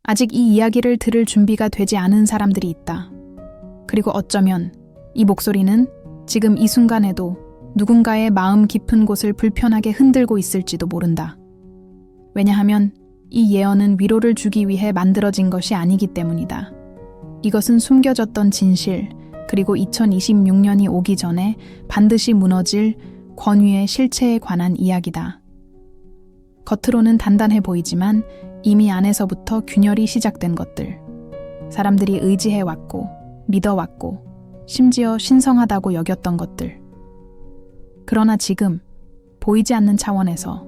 아직 이 이야기를 들을 준비가 되지 않은 사람들이 있다. 그리고 어쩌면 이 목소리는 지금 이 순간에도 누군가의 마음 깊은 곳을 불편하게 흔들고 있을지도 모른다. 왜냐하면 이 예언은 위로를 주기 위해 만들어진 것이 아니기 때문이다. 이것은 숨겨졌던 진실, 그리고 2026년이 오기 전에 반드시 무너질 권위의 실체에 관한 이야기다. 겉으로는 단단해 보이지만 이미 안에서부터 균열이 시작된 것들. 사람들이 의지해왔고, 믿어왔고, 심지어 신성하다고 여겼던 것들. 그러나 지금 보이지 않는 차원에서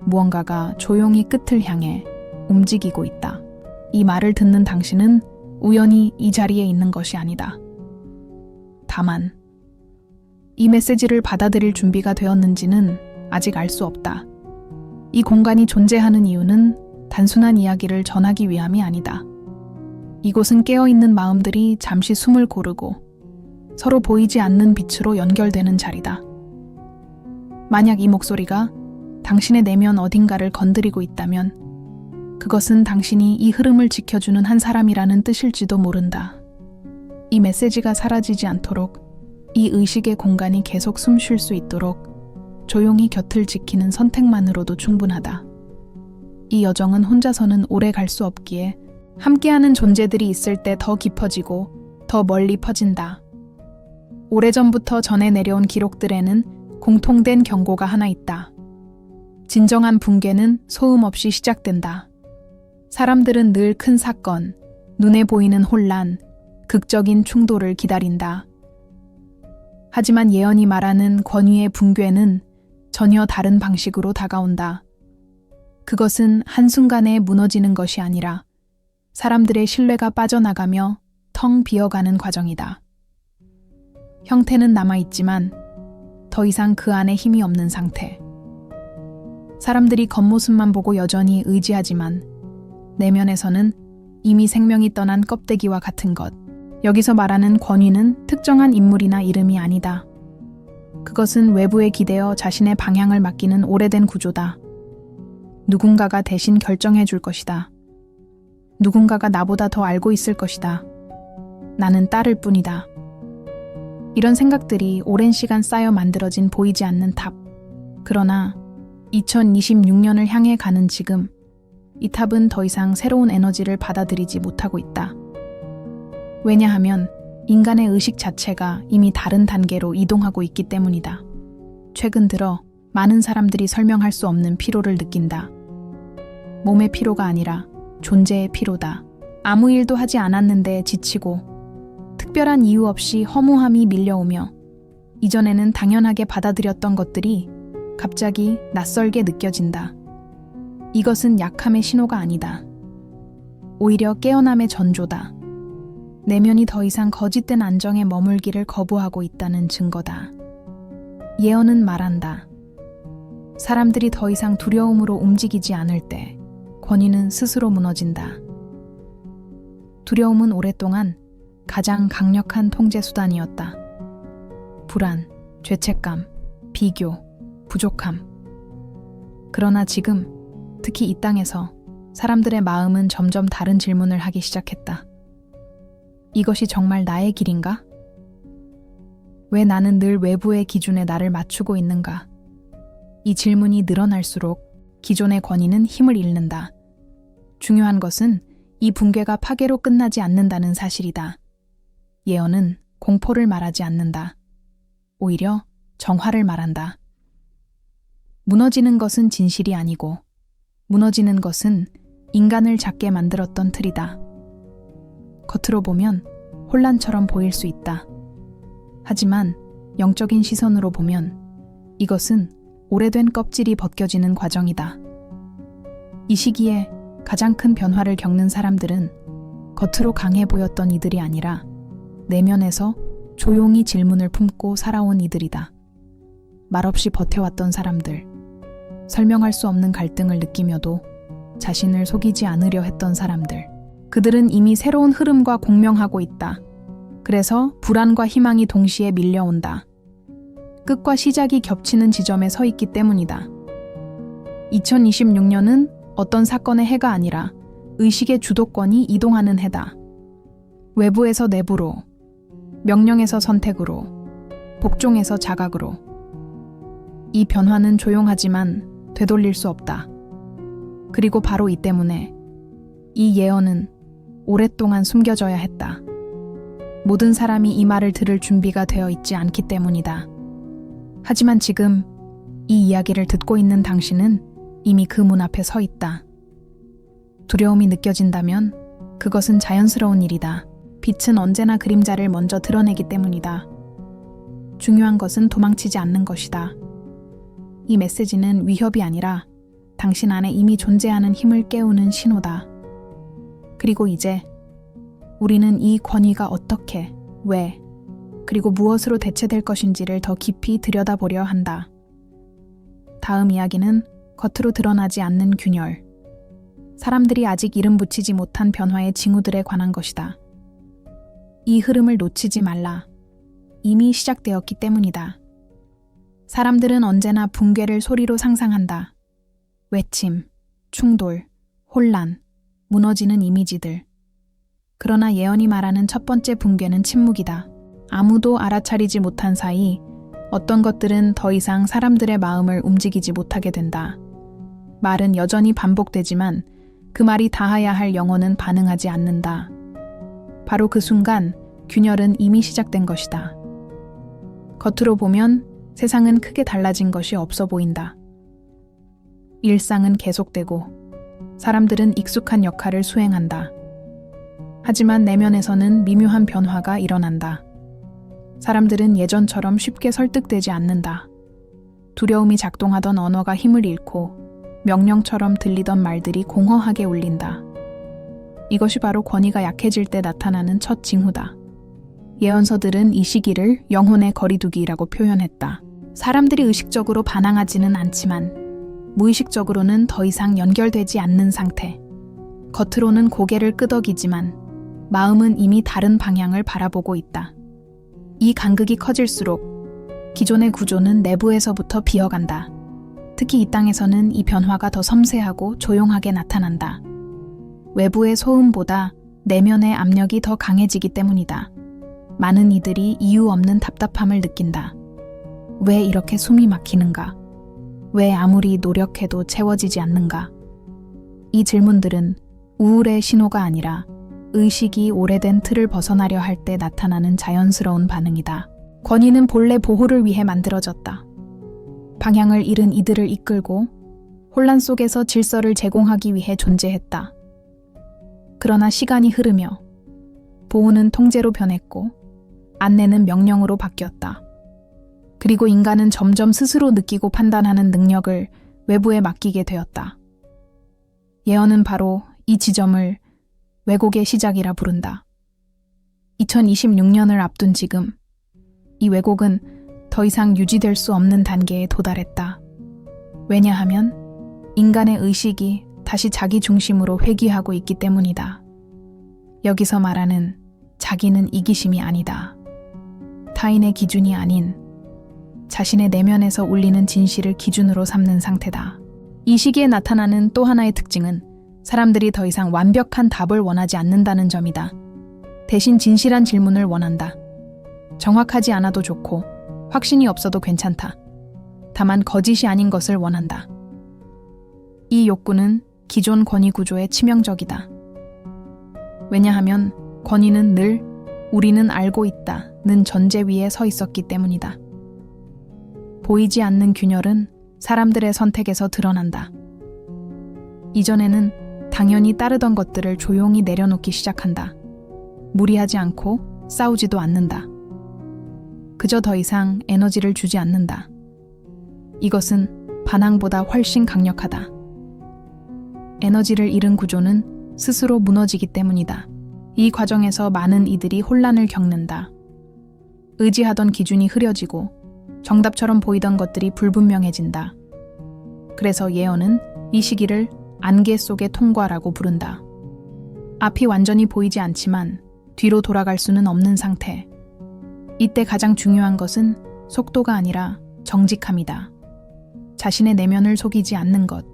무언가가 조용히 끝을 향해 움직이고 있다. 이 말을 듣는 당신은 우연히 이 자리에 있는 것이 아니다. 다만 이 메시지를 받아들일 준비가 되었는지는 아직 알 수 없다. 이 공간이 존재하는 이유는 단순한 이야기를 전하기 위함이 아니다. 이곳은 깨어있는 마음들이 잠시 숨을 고르고 서로 보이지 않는 빛으로 연결되는 자리다. 만약 이 목소리가 당신의 내면 어딘가를 건드리고 있다면 그것은 당신이 이 흐름을 지켜주는 한 사람이라는 뜻일지도 모른다. 이 메시지가 사라지지 않도록, 이 의식의 공간이 계속 숨 쉴 수 있도록 조용히 곁을 지키는 선택만으로도 충분하다. 이 여정은 혼자서는 오래 갈 수 없기에 함께하는 존재들이 있을 때 더 깊어지고 더 멀리 퍼진다. 오래전부터 전해 내려온 기록들에는 공통된 경고가 하나 있다. 진정한 붕괴는 소음 없이 시작된다. 사람들은 늘 큰 사건, 눈에 보이는 혼란, 극적인 충돌을 기다린다. 하지만 예언이 말하는 권위의 붕괴는 전혀 다른 방식으로 다가온다. 그것은 한순간에 무너지는 것이 아니라 사람들의 신뢰가 빠져나가며 텅 비어가는 과정이다. 형태는 남아있지만 더 이상 그 안에 힘이 없는 상태. 사람들이 겉모습만 보고 여전히 의지하지만 내면에서는 이미 생명이 떠난 껍데기와 같은 것. 여기서 말하는 권위는 특정한 인물이나 이름이 아니다. 그것은 외부에 기대어 자신의 방향을 맡기는 오래된 구조다. 누군가가 대신 결정해 줄 것이다. 누군가가 나보다 더 알고 있을 것이다. 나는 따를 뿐이다. 이런 생각들이 오랜 시간 쌓여 만들어진 보이지 않는 탑. 그러나 2026년을 향해 가는 지금, 이 탑은 더 이상 새로운 에너지를 받아들이지 못하고 있다. 왜냐하면 인간의 의식 자체가 이미 다른 단계로 이동하고 있기 때문이다. 최근 들어 많은 사람들이 설명할 수 없는 피로를 느낀다. 몸의 피로가 아니라 존재의 피로다. 아무 일도 하지 않았는데 지치고 특별한 이유 없이 허무함이 밀려오며 이전에는 당연하게 받아들였던 것들이 갑자기 낯설게 느껴진다. 이것은 약함의 신호가 아니다. 오히려 깨어남의 전조다. 내면이 더 이상 거짓된 안정에 머물기를 거부하고 있다는 증거다. 예언은 말한다. 사람들이 더 이상 두려움으로 움직이지 않을 때 권위는 스스로 무너진다. 두려움은 오랫동안 가장 강력한 통제 수단이었다. 불안, 죄책감, 비교, 부족함. 그러나 지금, 특히 이 땅에서 사람들의 마음은 점점 다른 질문을 하기 시작했다. 이것이 정말 나의 길인가? 왜 나는 늘 외부의 기준에 나를 맞추고 있는가? 이 질문이 늘어날수록 기존의 권위는 힘을 잃는다. 중요한 것은 이 붕괴가 파괴로 끝나지 않는다는 사실이다. 예언은 공포를 말하지 않는다. 오히려 정화를 말한다. 무너지는 것은 진실이 아니고 무너지는 것은 인간을 작게 만들었던 틀이다. 겉으로 보면 혼란처럼 보일 수 있다. 하지만 영적인 시선으로 보면 이것은 오래된 껍질이 벗겨지는 과정이다. 이 시기에 가장 큰 변화를 겪는 사람들은 겉으로 강해 보였던 이들이 아니라 내면에서 조용히 질문을 품고 살아온 이들이다. 말없이 버텨왔던 사람들, 설명할 수 없는 갈등을 느끼며도 자신을 속이지 않으려 했던 사람들. 그들은 이미 새로운 흐름과 공명하고 있다. 그래서 불안과 희망이 동시에 밀려온다. 끝과 시작이 겹치는 지점에 서 있기 때문이다. 2026년은 어떤 사건의 해가 아니라 의식의 주도권이 이동하는 해다. 외부에서 내부로, 명령에서 선택으로, 복종에서 자각으로. 이 변화는 조용하지만 되돌릴 수 없다. 그리고 바로 이 때문에 이 예언은 오랫동안 숨겨져야 했다. 모든 사람이 이 말을 들을 준비가 되어 있지 않기 때문이다. 하지만 지금 이 이야기를 듣고 있는 당신은 이미 그 문 앞에 서 있다. 두려움이 느껴진다면 그것은 자연스러운 일이다. 빛은 언제나 그림자를 먼저 드러내기 때문이다. 중요한 것은 도망치지 않는 것이다. 이 메시지는 위협이 아니라 당신 안에 이미 존재하는 힘을 깨우는 신호다. 그리고 이제 우리는 이 권위가 어떻게, 왜, 그리고 무엇으로 대체될 것인지를 더 깊이 들여다보려 한다. 다음 이야기는 겉으로 드러나지 않는 균열. 사람들이 아직 이름 붙이지 못한 변화의 징후들에 관한 것이다. 이 흐름을 놓치지 말라. 이미 시작되었기 때문이다. 사람들은 언제나 붕괴를 소리로 상상한다. 외침, 충돌, 혼란, 무너지는 이미지들. 그러나 예언이 말하는 첫 번째 붕괴는 침묵이다. 아무도 알아차리지 못한 사이 어떤 것들은 더 이상 사람들의 마음을 움직이지 못하게 된다. 말은 여전히 반복되지만 그 말이 닿아야 할 영혼은 반응하지 않는다. 바로 그 순간 균열은 이미 시작된 것이다. 겉으로 보면 세상은 크게 달라진 것이 없어 보인다. 일상은 계속되고 사람들은 익숙한 역할을 수행한다. 하지만 내면에서는 미묘한 변화가 일어난다. 사람들은 예전처럼 쉽게 설득되지 않는다. 두려움이 작동하던 언어가 힘을 잃고 명령처럼 들리던 말들이 공허하게 울린다. 이것이 바로 권위가 약해질 때 나타나는 첫 징후다. 예언서들은 이 시기를 영혼의 거리두기라고 표현했다. 사람들이 의식적으로 반항하지는 않지만 무의식적으로는 더 이상 연결되지 않는 상태. 겉으로는 고개를 끄덕이지만 마음은 이미 다른 방향을 바라보고 있다. 이 간극이 커질수록 기존의 구조는 내부에서부터 비어간다. 특히 이 땅에서는 이 변화가 더 섬세하고 조용하게 나타난다. 외부의 소음보다 내면의 압력이 더 강해지기 때문이다. 많은 이들이 이유 없는 답답함을 느낀다. 왜 이렇게 숨이 막히는가? 왜 아무리 노력해도 채워지지 않는가? 이 질문들은 우울의 신호가 아니라 의식이 오래된 틀을 벗어나려 할 때 나타나는 자연스러운 반응이다. 권위는 본래 보호를 위해 만들어졌다. 방향을 잃은 이들을 이끌고 혼란 속에서 질서를 제공하기 위해 존재했다. 그러나 시간이 흐르며 보호는 통제로 변했고 안내는 명령으로 바뀌었다. 그리고 인간은 점점 스스로 느끼고 판단하는 능력을 외부에 맡기게 되었다. 예언은 바로 이 지점을 왜곡의 시작이라 부른다. 2026년을 앞둔 지금, 이 왜곡은 더 이상 유지될 수 없는 단계에 도달했다. 왜냐하면 인간의 의식이 다시 자기 중심으로 회귀하고 있기 때문이다. 여기서 말하는 자기는 이기심이 아니다. 타인의 기준이 아닌 자신의 내면에서 울리는 진실을 기준으로 삼는 상태다. 이 시기에 나타나는 또 하나의 특징은 사람들이 더 이상 완벽한 답을 원하지 않는다는 점이다. 대신 진실한 질문을 원한다. 정확하지 않아도 좋고 확신이 없어도 괜찮다. 다만 거짓이 아닌 것을 원한다. 이 욕구는 기존 권위 구조에 치명적이다. 왜냐하면 권위는 늘 우리는 알고 있다는 전제 위에 서 있었기 때문이다. 보이지 않는 균열은 사람들의 선택에서 드러난다. 이전에는 당연히 따르던 것들을 조용히 내려놓기 시작한다. 무리하지 않고 싸우지도 않는다. 그저 더 이상 에너지를 주지 않는다. 이것은 반항보다 훨씬 강력하다. 에너지를 잃은 구조는 스스로 무너지기 때문이다. 이 과정에서 많은 이들이 혼란을 겪는다. 의지하던 기준이 흐려지고 정답처럼 보이던 것들이 불분명해진다. 그래서 예언은 이 시기를 안개 속의 통과라고 부른다. 앞이 완전히 보이지 않지만 뒤로 돌아갈 수는 없는 상태. 이때 가장 중요한 것은 속도가 아니라 정직함이다. 자신의 내면을 속이지 않는 것.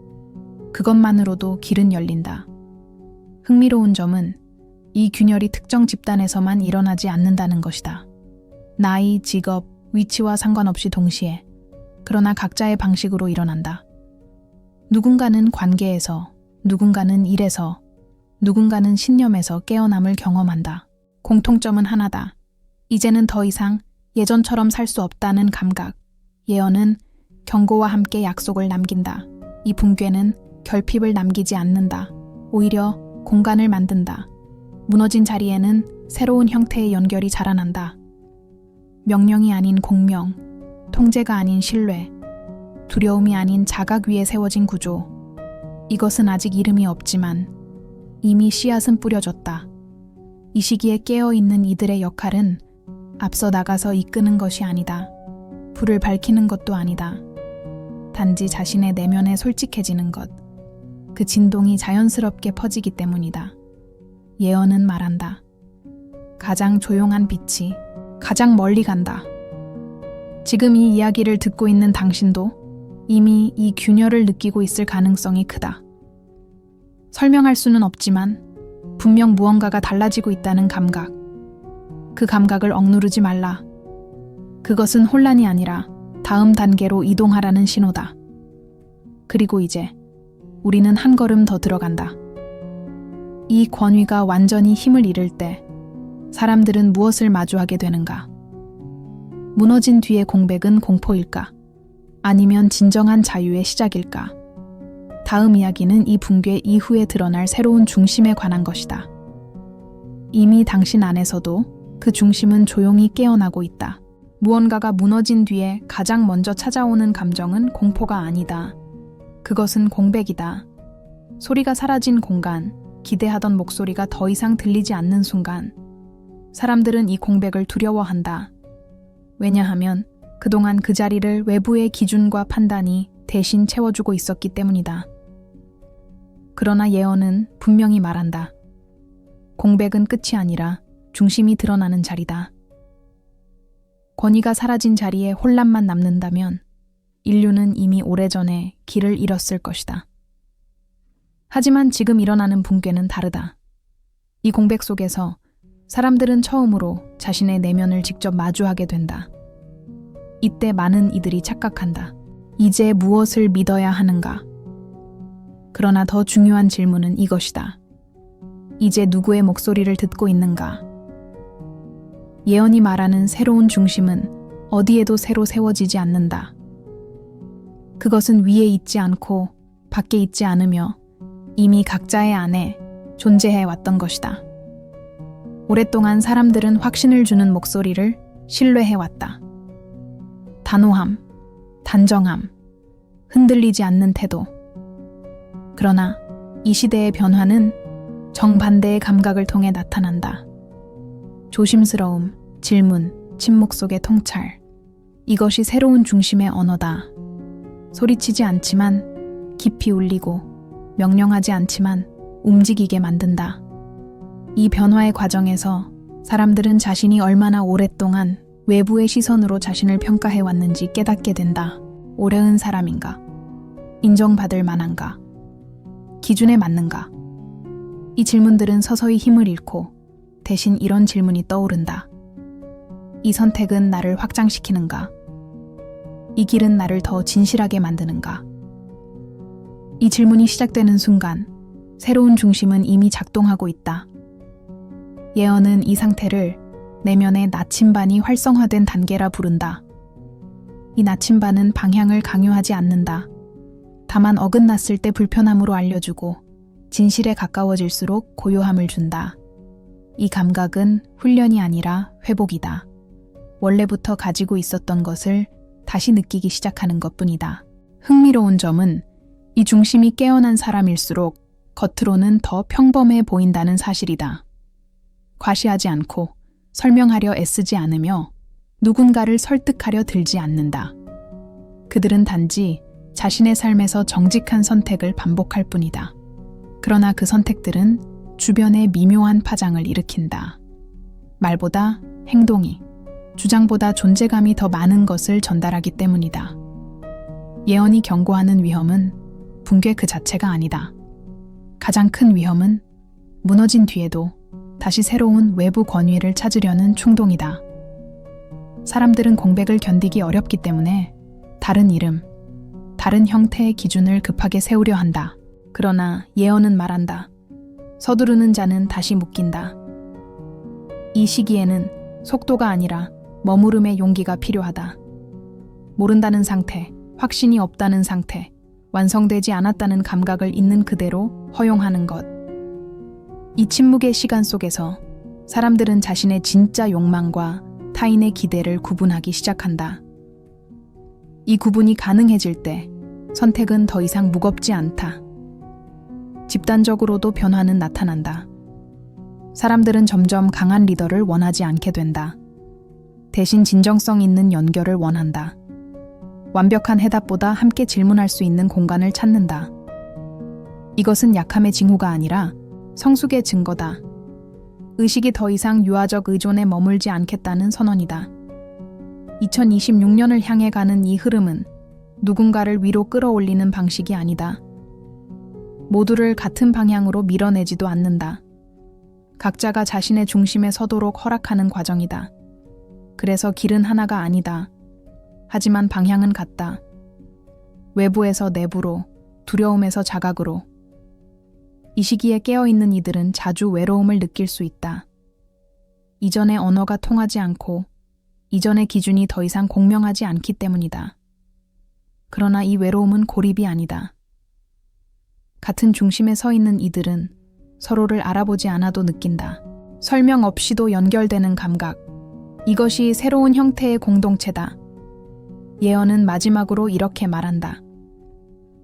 그것만으로도 길은 열린다. 흥미로운 점은 이 균열이 특정 집단에서만 일어나지 않는다는 것이다. 나이, 직업, 위치와 상관없이 동시에, 그러나 각자의 방식으로 일어난다. 누군가는 관계에서, 누군가는 일에서, 누군가는 신념에서 깨어남을 경험한다. 공통점은 하나다. 이제는 더 이상 예전처럼 살 수 없다는 감각. 예언은 경고와 함께 약속을 남긴다. 이 붕괴는 결핍을 남기지 않는다. 오히려 공간을 만든다. 무너진 자리에는 새로운 형태의 연결이 자라난다. 명령이 아닌 공명, 통제가 아닌 신뢰, 두려움이 아닌 자각 위에 세워진 구조. 이것은 아직 이름이 없지만 이미 씨앗은 뿌려졌다. 이 시기에 깨어있는 이들의 역할은 앞서 나가서 이끄는 것이 아니다. 불을 밝히는 것도 아니다. 단지 자신의 내면에 솔직해지는 것. 그 진동이 자연스럽게 퍼지기 때문이다. 예언은 말한다. 가장 조용한 빛이 가장 멀리 간다. 지금 이 이야기를 듣고 있는 당신도 이미 이 균열을 느끼고 있을 가능성이 크다. 설명할 수는 없지만 분명 무언가가 달라지고 있다는 감각. 그 감각을 억누르지 말라. 그것은 혼란이 아니라 다음 단계로 이동하라는 신호다. 그리고 이제 우리는 한 걸음 더 들어간다. 이 권위가 완전히 힘을 잃을 때 사람들은 무엇을 마주하게 되는가? 무너진 뒤의 공백은 공포일까? 아니면 진정한 자유의 시작일까? 다음 이야기는 이 붕괴 이후에 드러날 새로운 중심에 관한 것이다. 이미 당신 안에서도 그 중심은 조용히 깨어나고 있다. 무언가가 무너진 뒤에 가장 먼저 찾아오는 감정은 공포가 아니다. 그것은 공백이다. 소리가 사라진 공간, 기대하던 목소리가 더 이상 들리지 않는 순간, 사람들은 이 공백을 두려워한다. 왜냐하면 그동안 그 자리를 외부의 기준과 판단이 대신 채워주고 있었기 때문이다. 그러나 예언은 분명히 말한다. 공백은 끝이 아니라 중심이 드러나는 자리다. 권위가 사라진 자리에 혼란만 남는다면 인류는 이미 오래전에 길을 잃었을 것이다. 하지만 지금 일어나는 붕괴는 다르다. 이 공백 속에서 사람들은 처음으로 자신의 내면을 직접 마주하게 된다. 이때 많은 이들이 착각한다. 이제 무엇을 믿어야 하는가? 그러나 더 중요한 질문은 이것이다. 이제 누구의 목소리를 듣고 있는가? 예언이 말하는 새로운 중심은 어디에도 새로 세워지지 않는다. 그것은 위에 있지 않고 밖에 있지 않으며 이미 각자의 안에 존재해 왔던 것이다. 오랫동안 사람들은 확신을 주는 목소리를 신뢰해왔다. 단호함, 단정함, 흔들리지 않는 태도. 그러나 이 시대의 변화는 정반대의 감각을 통해 나타난다. 조심스러움, 질문, 침묵 속의 통찰. 이것이 새로운 중심의 언어다. 소리치지 않지만 깊이 울리고 명령하지 않지만 움직이게 만든다. 이 변화의 과정에서 사람들은 자신이 얼마나 오랫동안 외부의 시선으로 자신을 평가해왔는지 깨닫게 된다. 옳은 사람인가? 인정받을 만한가? 기준에 맞는가? 이 질문들은 서서히 힘을 잃고 대신 이런 질문이 떠오른다. 이 선택은 나를 확장시키는가? 이 길은 나를 더 진실하게 만드는가? 이 질문이 시작되는 순간 새로운 중심은 이미 작동하고 있다. 예언은 이 상태를 내면의 나침반이 활성화된 단계라 부른다. 이 나침반은 방향을 강요하지 않는다. 다만 어긋났을 때 불편함으로 알려주고 진실에 가까워질수록 고요함을 준다. 이 감각은 훈련이 아니라 회복이다. 원래부터 가지고 있었던 것을 다시 느끼기 시작하는 것뿐이다. 흥미로운 점은 이 중심이 깨어난 사람일수록 겉으로는 더 평범해 보인다는 사실이다. 과시하지 않고 설명하려 애쓰지 않으며 누군가를 설득하려 들지 않는다. 그들은 단지 자신의 삶에서 정직한 선택을 반복할 뿐이다. 그러나 그 선택들은 주변에 미묘한 파장을 일으킨다. 말보다 행동이, 주장보다 존재감이 더 많은 것을 전달하기 때문이다. 예언이 경고하는 위험은 붕괴 그 자체가 아니다. 가장 큰 위험은 무너진 뒤에도 다시 새로운 외부 권위를 찾으려는 충동이다. 사람들은 공백을 견디기 어렵기 때문에 다른 이름, 다른 형태의 기준을 급하게 세우려 한다. 그러나 예언은 말한다. 서두르는 자는 다시 묶인다. 이 시기에는 속도가 아니라 머무름의 용기가 필요하다. 모른다는 상태, 확신이 없다는 상태, 완성되지 않았다는 감각을 있는 그대로 허용하는 것. 이 침묵의 시간 속에서 사람들은 자신의 진짜 욕망과 타인의 기대를 구분하기 시작한다. 이 구분이 가능해질 때 선택은 더 이상 무겁지 않다. 집단적으로도 변화는 나타난다. 사람들은 점점 강한 리더를 원하지 않게 된다. 대신 진정성 있는 연결을 원한다. 완벽한 해답보다 함께 질문할 수 있는 공간을 찾는다. 이것은 약함의 징후가 아니라 성숙의 증거다. 의식이 더 이상 유아적 의존에 머물지 않겠다는 선언이다. 2026년을 향해 가는 이 흐름은 누군가를 위로 끌어올리는 방식이 아니다. 모두를 같은 방향으로 밀어내지도 않는다. 각자가 자신의 중심에 서도록 허락하는 과정이다. 그래서 길은 하나가 아니다. 하지만 방향은 같다. 외부에서 내부로, 두려움에서 자각으로. 이 시기에 깨어있는 이들은 자주 외로움을 느낄 수 있다. 이전의 언어가 통하지 않고 이전의 기준이 더 이상 공명하지 않기 때문이다. 그러나 이 외로움은 고립이 아니다. 같은 중심에 서 있는 이들은 서로를 알아보지 않아도 느낀다. 설명 없이도 연결되는 감각. 이것이 새로운 형태의 공동체다. 예언은 마지막으로 이렇게 말한다.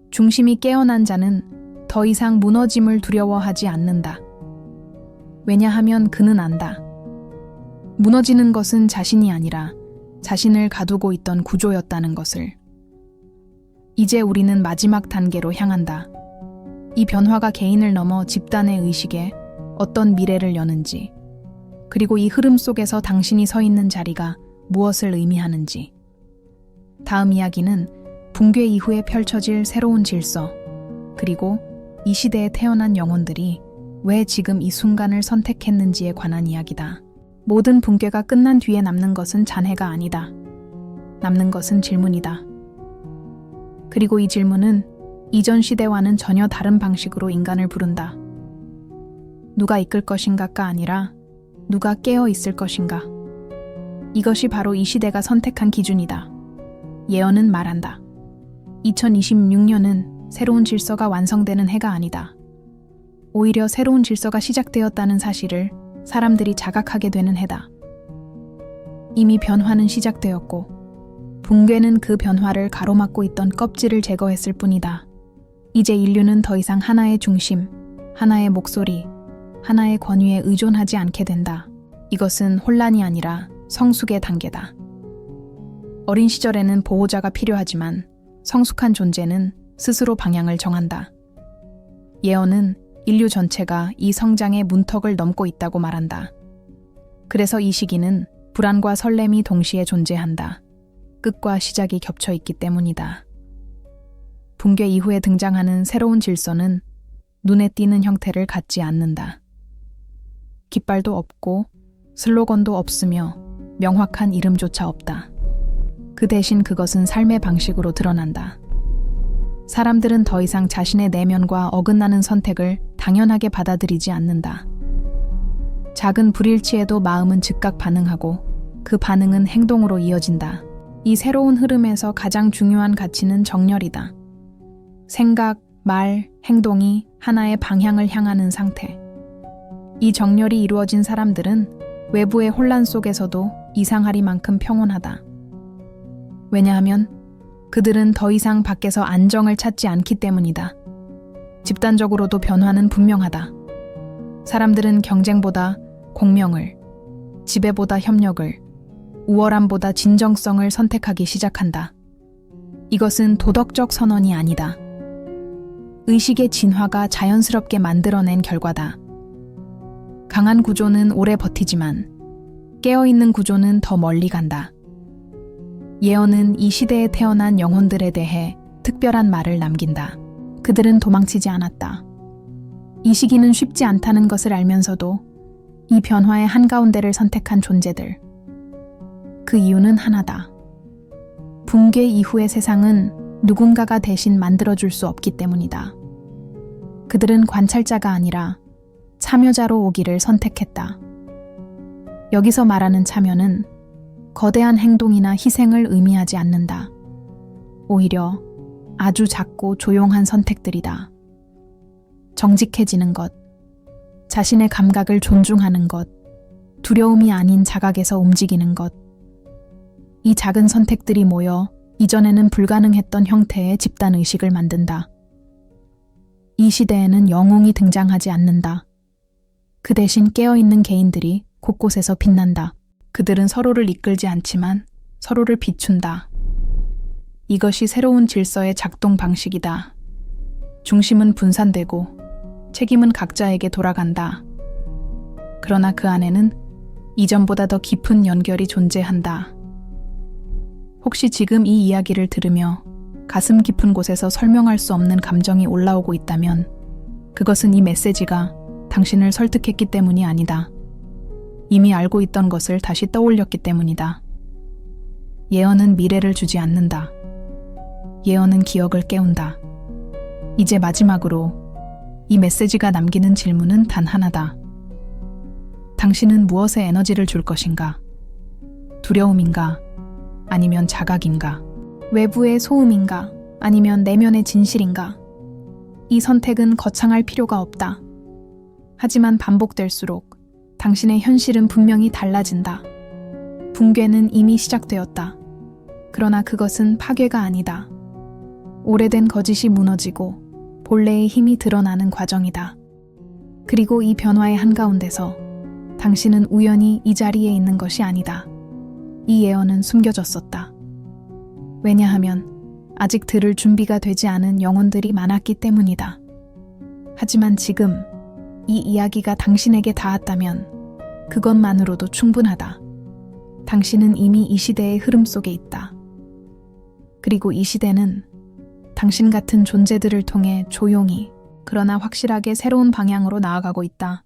중심이 깨어난 자는 더 이상 무너짐을 두려워하지 않는다. 왜냐하면 그는 안다. 무너지는 것은 자신이 아니라 자신을 가두고 있던 구조였다는 것을. 이제 우리는 마지막 단계로 향한다. 이 변화가 개인을 넘어 집단의 의식에 어떤 미래를 여는지, 그리고 이 흐름 속에서 당신이 서 있는 자리가 무엇을 의미하는지. 다음 이야기는 붕괴 이후에 펼쳐질 새로운 질서, 그리고 이 시대에 태어난 영혼들이 왜 지금 이 순간을 선택했는지에 관한 이야기다. 모든 붕괴가 끝난 뒤에 남는 것은 잔해가 아니다. 남는 것은 질문이다. 그리고 이 질문은 이전 시대와는 전혀 다른 방식으로 인간을 부른다. 누가 이끌 것인가가 아니라 누가 깨어 있을 것인가. 이것이 바로 이 시대가 선택한 기준이다. 예언은 말한다. 2026년은 새로운 질서가 완성되는 해가 아니다. 오히려 새로운 질서가 시작되었다는 사실을 사람들이 자각하게 되는 해다. 이미 변화는 시작되었고 붕괴는 그 변화를 가로막고 있던 껍질을 제거했을 뿐이다. 이제 인류는 더 이상 하나의 중심, 하나의 목소리, 하나의 권위에 의존하지 않게 된다. 이것은 혼란이 아니라 성숙의 단계다. 어린 시절에는 보호자가 필요하지만 성숙한 존재는 스스로 방향을 정한다. 예언은 인류 전체가 이 성장의 문턱을 넘고 있다고 말한다. 그래서 이 시기는 불안과 설렘이 동시에 존재한다. 끝과 시작이 겹쳐 있기 때문이다. 붕괴 이후에 등장하는 새로운 질서는 눈에 띄는 형태를 갖지 않는다. 깃발도 없고 슬로건도 없으며 명확한 이름조차 없다. 그 대신 그것은 삶의 방식으로 드러난다. 사람들은 더 이상 자신의 내면과 어긋나는 선택을 당연하게 받아들이지 않는다. 작은 불일치에도 마음은 즉각 반응하고 그 반응은 행동으로 이어진다. 이 새로운 흐름에서 가장 중요한 가치는 정렬이다. 생각, 말, 행동이 하나의 방향을 향하는 상태. 이 정렬이 이루어진 사람들은 외부의 혼란 속에서도 이상하리만큼 평온하다. 왜냐하면 그들은 더 이상 밖에서 안정을 찾지 않기 때문이다. 집단적으로도 변화는 분명하다. 사람들은 경쟁보다 공명을, 지배보다 협력을, 우월함보다 진정성을 선택하기 시작한다. 이것은 도덕적 선언이 아니다. 의식의 진화가 자연스럽게 만들어낸 결과다. 강한 구조는 오래 버티지만 깨어있는 구조는 더 멀리 간다. 예언은 이 시대에 태어난 영혼들에 대해 특별한 말을 남긴다. 그들은 도망치지 않았다. 이 시기는 쉽지 않다는 것을 알면서도 이 변화의 한가운데를 선택한 존재들. 그 이유는 하나다. 붕괴 이후의 세상은 누군가가 대신 만들어줄 수 없기 때문이다. 그들은 관찰자가 아니라 참여자로 오기를 선택했다. 여기서 말하는 참여는 거대한 행동이나 희생을 의미하지 않는다. 오히려 아주 작고 조용한 선택들이다. 정직해지는 것, 자신의 감각을 존중하는 것, 두려움이 아닌 자각에서 움직이는 것. 이 작은 선택들이 모여 이전에는 불가능했던 형태의 집단의식을 만든다. 이 시대에는 영웅이 등장하지 않는다. 그 대신 깨어있는 개인들이 곳곳에서 빛난다. 그들은 서로를 이끌지 않지만 서로를 비춘다. 이것이 새로운 질서의 작동 방식이다. 중심은 분산되고 책임은 각자에게 돌아간다. 그러나 그 안에는 이전보다 더 깊은 연결이 존재한다. 혹시 지금 이 이야기를 들으며 가슴 깊은 곳에서 설명할 수 없는 감정이 올라오고 있다면 그것은 이 메시지가 당신을 설득했기 때문이 아니다. 이미 알고 있던 것을 다시 떠올렸기 때문이다. 예언은 미래를 주지 않는다. 예언은 기억을 깨운다. 이제 마지막으로 이 메시지가 남기는 질문은 단 하나다. 당신은 무엇에 에너지를 줄 것인가? 두려움인가? 아니면 자각인가? 외부의 소음인가? 아니면 내면의 진실인가? 이 선택은 거창할 필요가 없다. 하지만 반복될수록 당신의 현실은 분명히 달라진다. 붕괴는 이미 시작되었다. 그러나 그것은 파괴가 아니다. 오래된 거짓이 무너지고 본래의 힘이 드러나는 과정이다. 그리고 이 변화의 한가운데서 당신은 우연히 이 자리에 있는 것이 아니다. 이 예언은 숨겨졌었다. 왜냐하면 아직 들을 준비가 되지 않은 영혼들이 많았기 때문이다. 하지만 지금 이 이야기가 당신에게 닿았다면 그것만으로도 충분하다. 당신은 이미 이 시대의 흐름 속에 있다. 그리고 이 시대는 당신 같은 존재들을 통해 조용히 그러나 확실하게 새로운 방향으로 나아가고 있다.